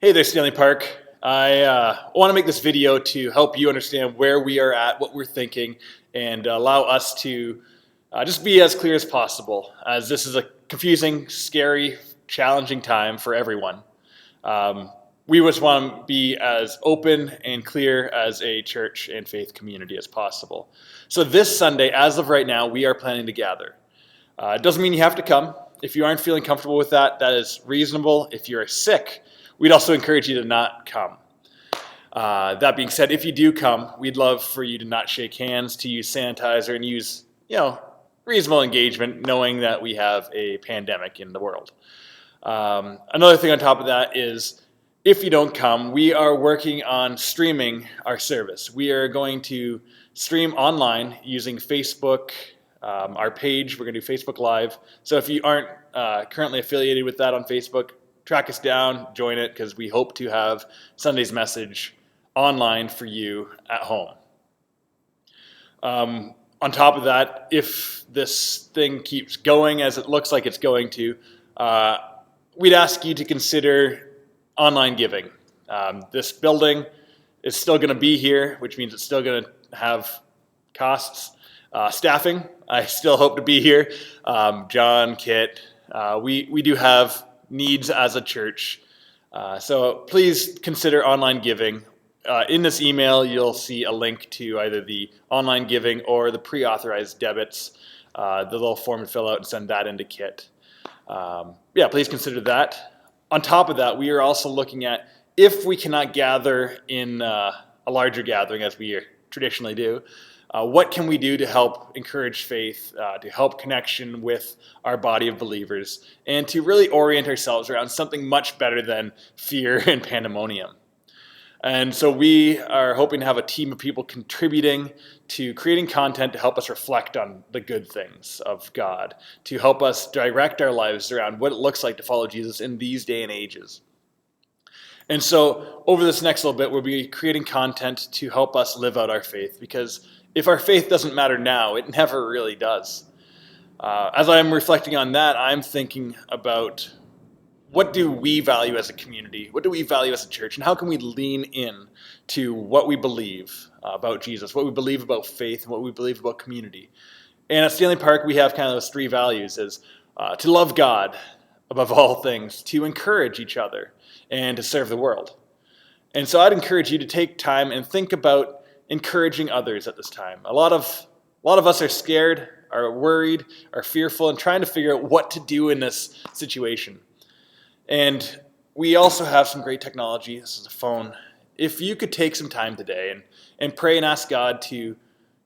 Hey there, Stanley Park. I want to make this video to help you understand where we are at, what we're thinking, and allow us to just be as clear as possible, as this is a confusing, scary, challenging time for everyone. Um, we just want to be as open and clear as a church and faith community as possible. So this Sunday, as of right now, we are planning to gather. It doesn't mean you have to come. If you aren't feeling comfortable with that, that is reasonable. If you're sick, we'd also encourage you to not come. That being said, if you do come, we'd love for you to not shake hands, to use sanitizer, and use, reasonable engagement, knowing that we have a pandemic in the world. Another thing on top of that is, if you don't come, we are working on streaming our service. We are going to stream online using Facebook, our page. We're going to do Facebook Live. So if you aren't currently affiliated with that on Facebook, track us down, join it, because we hope to have Sunday's message online for you at home. On top of that, if this thing keeps going as it looks like it's going to, we'd ask you to consider online giving. This building is still going to be here, which means it's still going to have costs. Staffing, I still hope to be here. John, Kit, we do have needs as a church. So please consider online giving. In this email, you'll see a link to either the online giving or the pre-authorized debits, the little form to fill out and send that into Kit. Please consider that. On top of that, we are also looking at, if we cannot gather in a larger gathering as we traditionally do, what can we do to help encourage faith, to help connection with our body of believers, and to really orient ourselves around something much better than fear and pandemonium? And so we are hoping to have a team of people contributing to creating content to help us reflect on the good things of God, to help us direct our lives around what it looks like to follow Jesus in these day and ages. And so over this next little bit, we'll be creating content to help us live out our faith, because if our faith doesn't matter now, it never really does. As I'm reflecting on that, I'm thinking about, what do we value as a community? What do we value as a church? And how can we lean in to what we believe about Jesus, what we believe about faith, and what we believe about community? And at Stanley Park, we have kind of those three values: is to love God above all things, to encourage each other, and to serve the world. And so I'd encourage you to take time and think about encouraging others at this time. A lot of us are scared, are worried, are fearful, and trying to figure out what to do in this situation. And we also have some great technology. This is a phone. If you could take some time today and pray and ask God to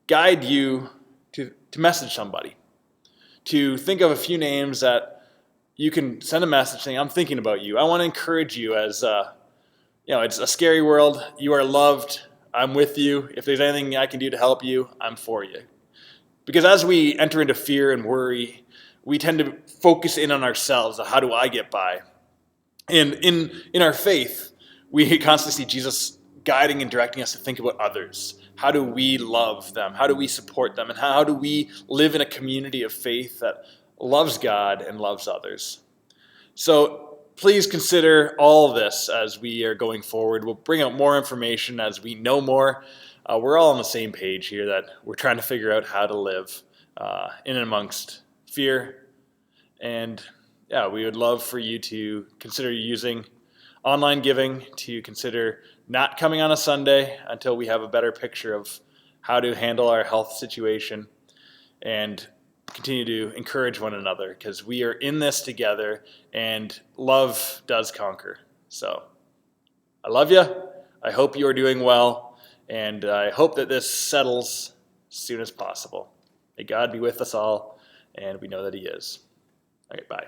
guide you to message somebody, to think of a few names that you can send a message saying, I'm thinking about you. I want to encourage you as, it's a scary world. You are loved. I'm with you. If there's anything I can do to help you, I'm for you. Because as we enter into fear and worry, we tend to focus in on ourselves. How do I get by? And in our faith, we constantly see Jesus guiding and directing us to think about others. How do we love them? How do we support them? And how do we live in a community of faith that loves God and loves others? So please consider all of this as we are going forward. We'll bring out more information as we know more. We're all on the same page here, that we're trying to figure out how to live in and amongst fear. And we would love for you to consider using online giving, to consider not coming on a Sunday until we have a better picture of how to handle our health situation, and continue to encourage one another, because we are in this together and love does conquer. So I love you. I hope you are doing well, and I hope that this settles as soon as possible. May God be with us all, and we know that He is. All right, bye.